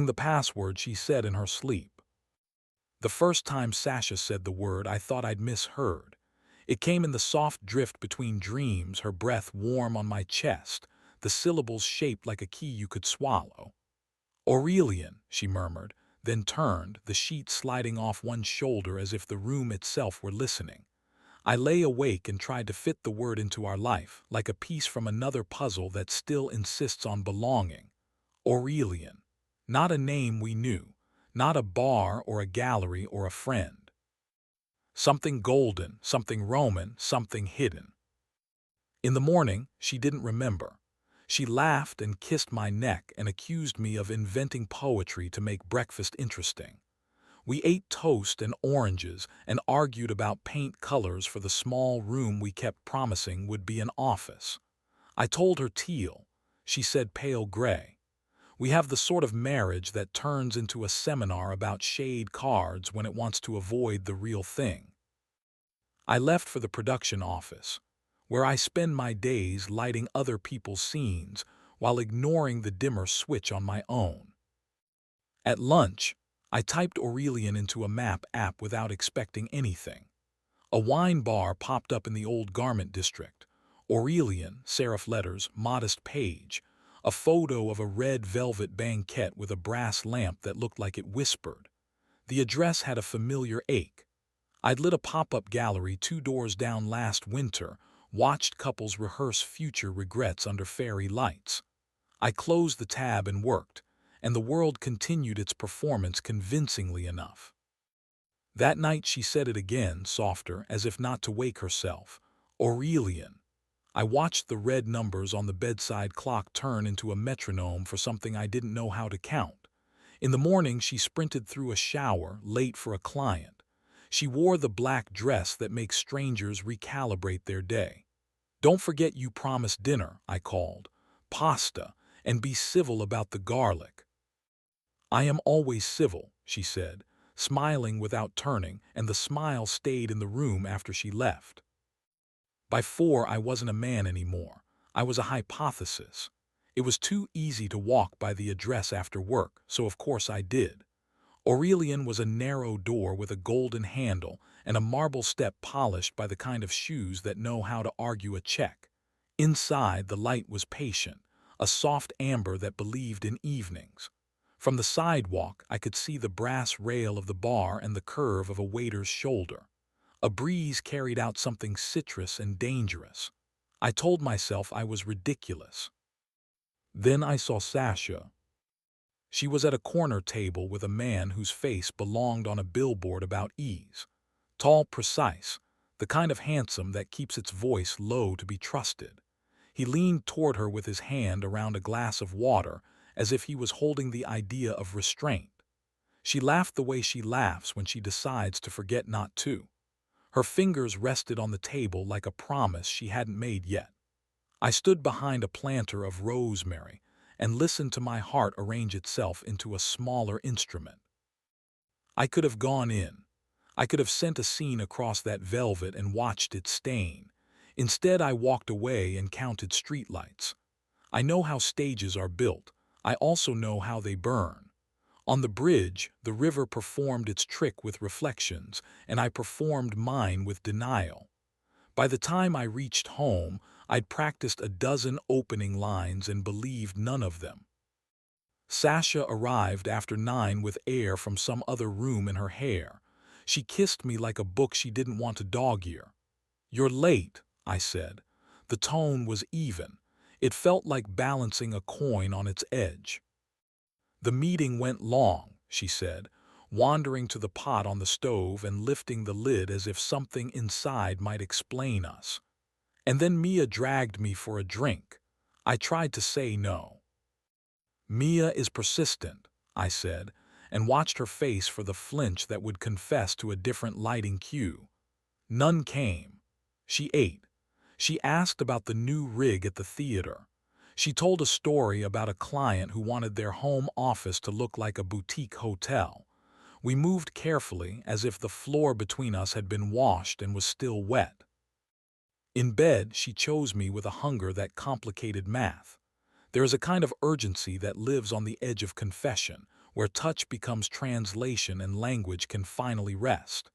the password she said in her sleep. The first time Sasha said the word, I thought I'd misheard. It came in the soft drift between dreams, her breath warm on my chest, the syllables shaped like a key you could swallow. Aurelian, she murmured, then turned, the sheet sliding off one shoulder as if the room itself were listening. I lay awake and tried to fit the word into our life, like a piece from another puzzle that still insists on belonging. Aurelian. Not a name we knew, not a bar or a gallery or a friend. Something golden, something Roman, something hidden. In the morning, she didn't remember. She laughed and kissed my neck and accused me of inventing poetry to make breakfast interesting. We ate toast and oranges and argued about paint colors for the small room we kept promising would be an office. I told her teal. She said pale gray. We have the sort of marriage that turns into a seminar about shade cards when it wants to avoid the real thing. I left for the production office, where I spend my days lighting other people's scenes while ignoring the dimmer switch on my own. At lunch, I typed Aurelian into a map app without expecting anything. A wine bar popped up in the old garment district. Aurelian, serif letters, modest page. A photo of a red velvet banquette with a brass lamp that looked like it whispered. The address had a familiar ache. I'd lit a pop-up gallery 2 doors down last winter, watched couples rehearse future regrets under fairy lights. I closed the tab and worked, and the world continued its performance convincingly enough. That night she said it again, softer, as if not to wake herself. Aurelian. I watched the red numbers on the bedside clock turn into a metronome for something I didn't know how to count. In the morning she sprinted through a shower, late for a client. She wore the black dress that makes strangers recalibrate their day. Don't forget you promised dinner, I called. Pasta, and be civil about the garlic. I am always civil, she said, smiling without turning, and the smile stayed in the room after she left. By 4, I wasn't a man anymore. I was a hypothesis. It was too easy to walk by the address after work, so of course I did. Aurelian was a narrow door with a golden handle and a marble step polished by the kind of shoes that know how to argue a check. Inside, the light was patient, a soft amber that believed in evenings. From the sidewalk, I could see the brass rail of the bar and the curve of a waiter's shoulder. A breeze carried out something citrus and dangerous. I told myself I was ridiculous. Then I saw Sasha. She was at a corner table with a man whose face belonged on a billboard about ease. Tall, precise, the kind of handsome that keeps its voice low to be trusted. He leaned toward her with his hand around a glass of water, as if he was holding the idea of restraint. She laughed the way she laughs when she decides to forget not to. Her fingers rested on the table like a promise she hadn't made yet. I stood behind a planter of rosemary and listened to my heart arrange itself into a smaller instrument. I could have gone in. I could have sent a scene across that velvet and watched it stain. Instead, I walked away and counted streetlights. I know how stages are built. I also know how they burn. On the bridge, the river performed its trick with reflections, and I performed mine with denial. By the time I reached home, I'd practiced a dozen opening lines and believed none of them. Sasha arrived after 9 with air from some other room in her hair. She kissed me like a book she didn't want to dog-ear. "You're late," I said. The tone was even. It felt like balancing a coin on its edge. "The meeting went long," she said, wandering to the pot on the stove and lifting the lid as if something inside might explain us. "And then Mia dragged me for a drink. I tried to say no." "Mia is persistent," I said, and watched her face for the flinch that would confess to a different lighting cue. None came. She ate. She asked about the new rig at the theater. She told a story about a client who wanted their home office to look like a boutique hotel. We moved carefully, as if the floor between us had been washed and was still wet. In bed, she chose me with a hunger that complicated math. There is a kind of urgency that lives on the edge of confession, where touch becomes translation and language can finally rest.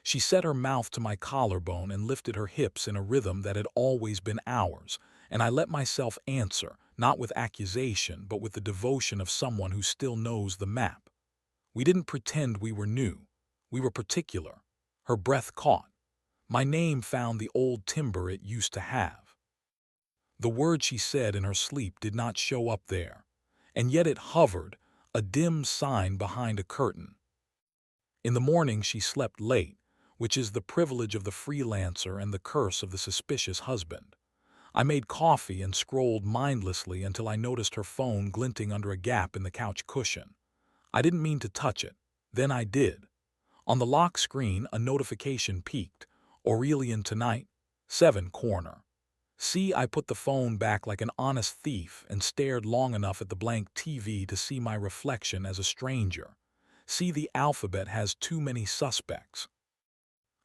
She set her mouth to my collarbone and lifted her hips in a rhythm that had always been ours, and I let myself answer, not with accusation, but with the devotion of someone who still knows the map. We didn't pretend we were new. We were particular. Her breath caught. My name found the old timbre it used to have. The word she said in her sleep did not show up there, and yet it hovered, a dim sign behind a curtain. In the morning she slept late, which is the privilege of the freelancer and the curse of the suspicious husband. I made coffee and scrolled mindlessly until I noticed her phone glinting under a gap in the couch cushion. I didn't mean to touch it. Then I did. On the lock screen, a notification peaked. Aurelian tonight, 7 corner. See, I put the phone back like an honest thief and stared long enough at the blank TV to see my reflection as a stranger. See, the alphabet has too many suspects.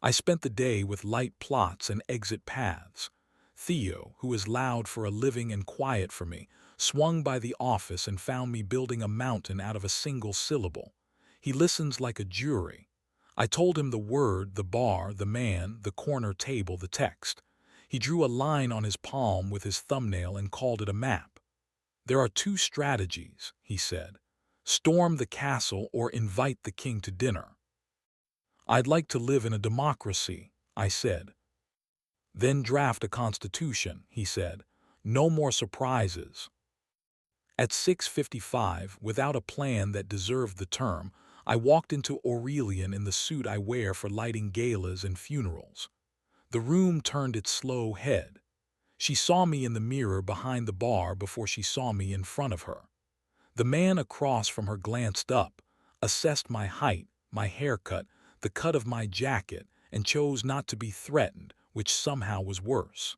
I spent the day with light plots and exit paths. Theo, who is loud for a living and quiet for me, swung by the office and found me building a mountain out of a single syllable. He listens like a jury. I told him the word, the bar, the man, the corner table, the text. He drew a line on his palm with his thumbnail and called it a map. There are 2 strategies, he said. Storm the castle or invite the king to dinner. I'd like to live in a democracy, I said. Then draft a constitution, he said. No more surprises. At 6:55, without a plan that deserved the term, I walked into Aurelian in the suit I wear for lighting galas and funerals. The room turned its slow head. She saw me in the mirror behind the bar before she saw me in front of her. The man across from her glanced up, assessed my height, my haircut, the cut of my jacket, and chose not to be threatened, which somehow was worse.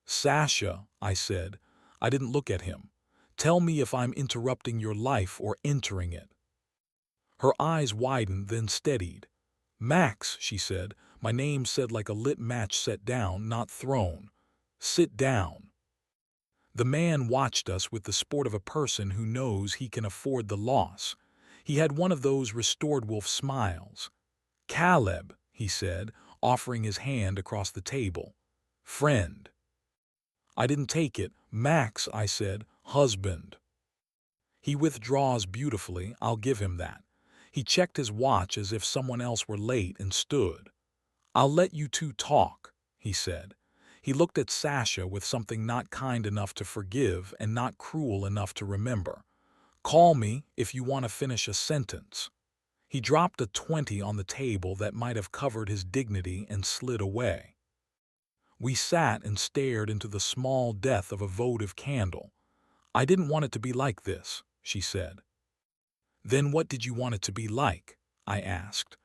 Sasha, I said. I didn't look at him. Tell me if I'm interrupting your life or entering it. Her eyes widened, then steadied. Max, she said, my name said like a lit match set down, not thrown. Sit down. The man watched us with the sport of a person who knows he can afford the loss. He had one of those restored wolf smiles. Caleb, he said, offering his hand across the table. Friend. I didn't take it. Max, I said, husband. He withdraws beautifully, I'll give him that. He checked his watch as if someone else were late and stood. I'll let you 2 talk, he said. He looked at Sasha with something not kind enough to forgive and not cruel enough to remember. Call me if you want to finish a sentence. He dropped a 20 on the table that might have covered his dignity and slid away. We sat and stared into the small death of a votive candle. I didn't want it to be like this, she said. Then what did you want it to be like? I asked.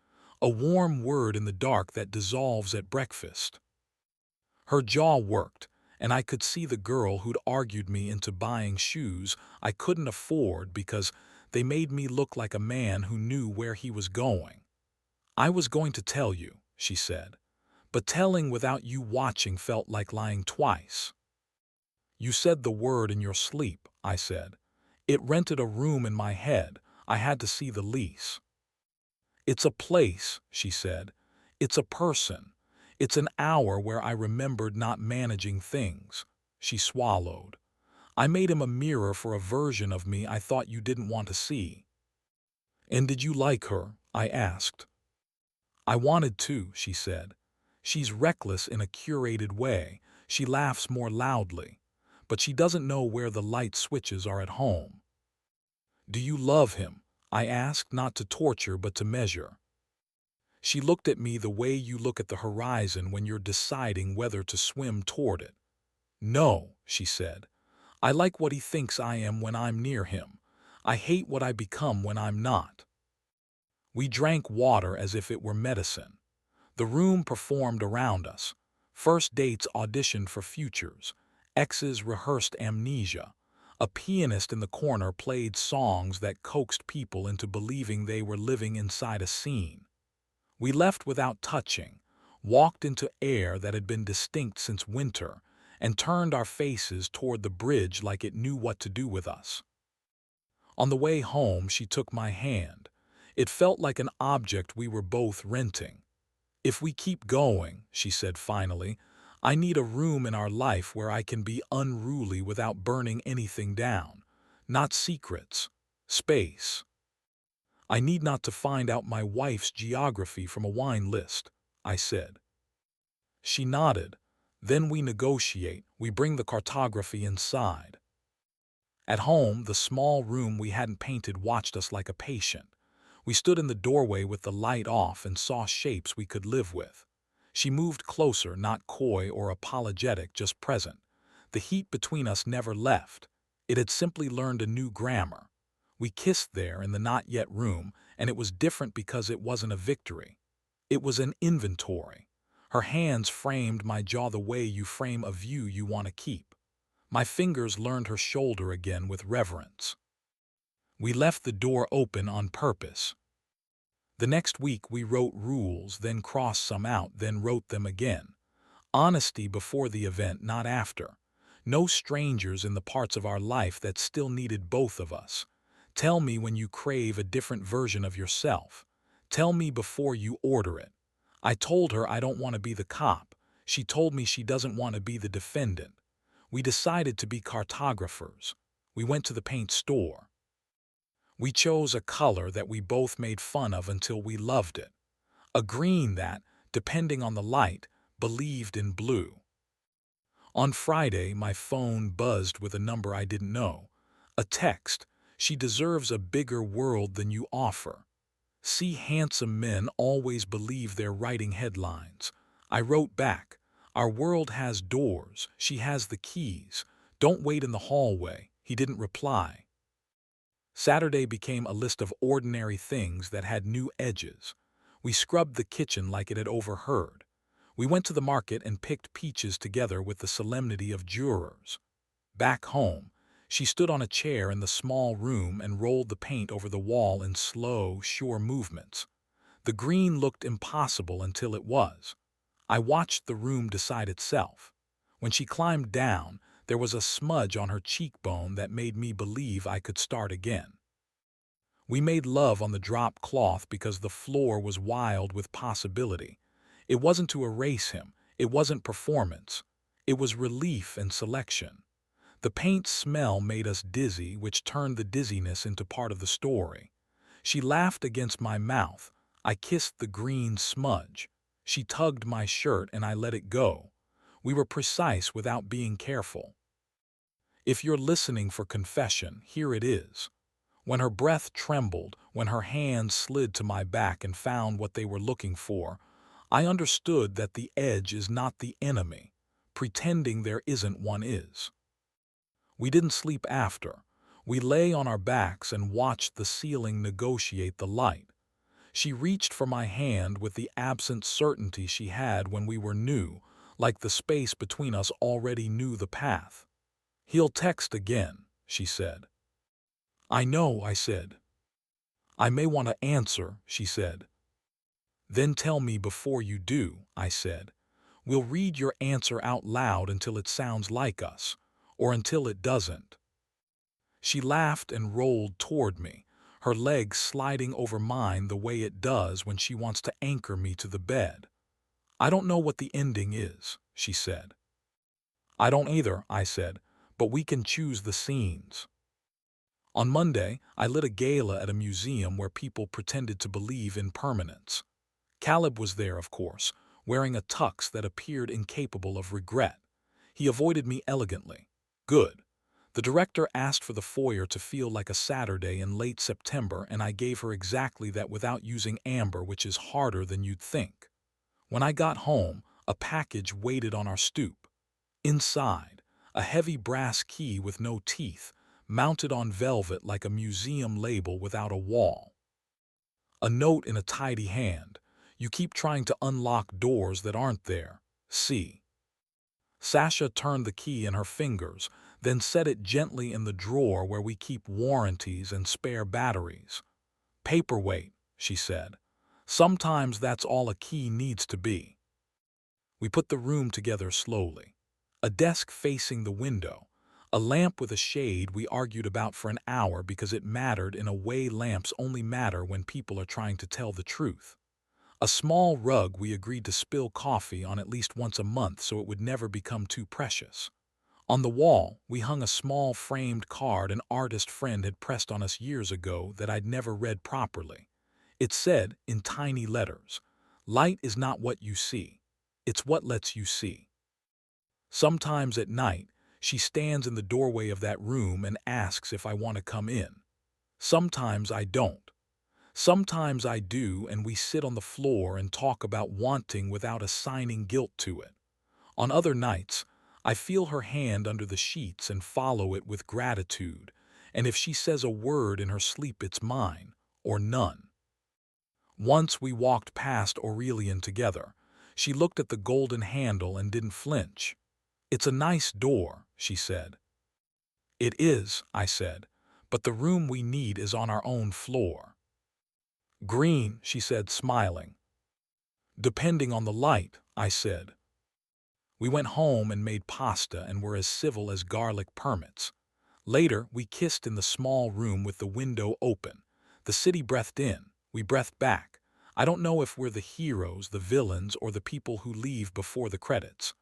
A warm word in the dark that dissolves at breakfast. Her jaw worked, and I could see the girl who'd argued me into buying shoes I couldn't afford because they made me look like a man who knew where he was going. I was going to tell you, she said, but telling without you watching felt like lying twice. You said the word in your sleep, I said. It rented a room in my head. I had to see the lease. It's a place, she said. It's a person. It's an hour where I remembered not managing things. She swallowed. I made him a mirror for a version of me I thought you didn't want to see. And did you like her? I asked. I wanted to, she said. She's reckless in a curated way. She laughs more loudly. But she doesn't know where the light switches are at home. Do you love him? I asked, not to torture but to measure. She looked at me the way you look at the horizon when you're deciding whether to swim toward it. No, she said. I like what he thinks I am when I'm near him. I hate what I become when I'm not. We drank water as if it were medicine. The room performed around us. First dates auditioned for futures. Exes rehearsed amnesia. A pianist in the corner played songs that coaxed people into believing they were living inside a scene. We left without touching, walked into air that had been distinct since winter, and turned our faces toward the bridge like it knew what to do with us. On the way home, she took my hand. It felt like an object we were both renting. "If we keep going," she said finally, "I need a room in our life where I can be unruly without burning anything down. Not secrets. Space. I need not to find out my wife's geography from a wine list," I said. She nodded. "Then we negotiate. We bring the cartography inside." At home, the small room we hadn't painted watched us like a patient. We stood in the doorway with the light off and saw shapes we could live with. She moved closer, not coy or apologetic, just present. The heat between us never left. It had simply learned a new grammar. We kissed there in the not yet room, and it was different because it wasn't a victory. It was an inventory. Her hands framed my jaw the way you frame a view you want to keep. My fingers learned her shoulder again with reverence. We left the door open on purpose. The next week we wrote rules, then crossed some out, then wrote them again. Honesty before the event, not after. No strangers in the parts of our life that still needed both of us. Tell me when you crave a different version of yourself. Tell me before you order it. I told her I don't want to be the cop. She told me she doesn't want to be the defendant. We decided to be cartographers. We went to the paint store. We chose a color that we both made fun of until we loved it. A green that, depending on the light, believed in blue. On Friday, my phone buzzed with a number I didn't know. A text. "She deserves a bigger world than you offer." See, handsome men always believe they're writing headlines. I wrote back, "Our world has doors. She has the keys. Don't wait in the hallway." He didn't reply. Saturday became a list of ordinary things that had new edges. We scrubbed the kitchen like it had overheard. We went to the market and picked peaches together with the solemnity of jurors. Back home, she stood on a chair in the small room and rolled the paint over the wall in slow, sure movements. The green looked impossible until it was. I watched the room decide itself. When she climbed down, there was a smudge on her cheekbone that made me believe I could start again. We made love on the drop cloth because the floor was wild with possibility. It wasn't to erase him. It wasn't performance. It was relief and selection. The paint smell made us dizzy, which turned the dizziness into part of the story. She laughed against my mouth. I kissed the green smudge. She tugged my shirt and I let it go. We were precise without being careful. If you're listening for confession, here it is. When her breath trembled, when her hands slid to my back and found what they were looking for, I understood that the edge is not the enemy. Pretending there isn't one is. We didn't sleep after. We lay on our backs and watched the ceiling negotiate the light. She reached for my hand with the absent certainty she had when we were new, like the space between us already knew the path. "He'll text again," she said. "I know," I said. "I may want to answer," she said. "Then tell me before you do," I said. "We'll read your answer out loud until it sounds like us, or until it doesn't." She laughed and rolled toward me, her legs sliding over mine the way it does when she wants to anchor me to the bed. "I don't know what the ending is," she said. "I don't either," I said, "but we can choose the scenes." On Monday, I lit a gala at a museum where people pretended to believe in permanence. Caleb was there, of course, wearing a tux that appeared incapable of regret. He avoided me elegantly. Good. The director asked for the foyer to feel like a Saturday in late September, and I gave her exactly that without using amber, which is harder than you'd think. When I got home, a package waited on our stoop. Inside, a heavy brass key with no teeth, mounted on velvet like a museum label without a wall. A note in a tidy hand. "You keep trying to unlock doors that aren't there. See." Sasha turned the key in her fingers, then set it gently in the drawer where we keep warranties and spare batteries. "Paperweight," she said. "Sometimes that's all a key needs to be." We put the room together slowly. A desk facing the window, A lamp with a shade we argued about for an hour because it mattered in a way lamps only matter when people are trying to tell the truth. A small rug we agreed to spill coffee on at least once a month so it would never become too precious. On the wall, we hung a small framed card an artist friend had pressed on us years ago that I'd never read properly. It said, in tiny letters, "Light is not what you see. It's what lets you see." Sometimes at night, she stands in the doorway of that room and asks if I want to come in. Sometimes I don't. Sometimes I do, and we sit on the floor and talk about wanting without assigning guilt to it. On other nights, I feel her hand under the sheets and follow it with gratitude, and if she says a word in her sleep it's mine, or none. Once we walked past Aurelian together. She looked at the golden handle and didn't flinch. "It's a nice door," she said. "It is," I said, "but the room we need is on our own floor." "Green," she said, smiling. "Depending on the light," I said. We went home and made pasta and were as civil as garlic permits. Later, we kissed in the small room with the window open. The city breathed in, we breathed back. I don't know if we're the heroes, the villains, or the people who leave before the credits.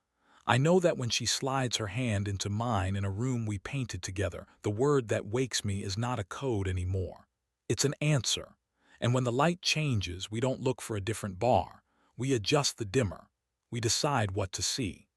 I know that when she slides her hand into mine in a room we painted together, the word that wakes me is not a code anymore. It's an answer. And when the light changes, we don't look for a different bar. We adjust the dimmer. We decide what to see.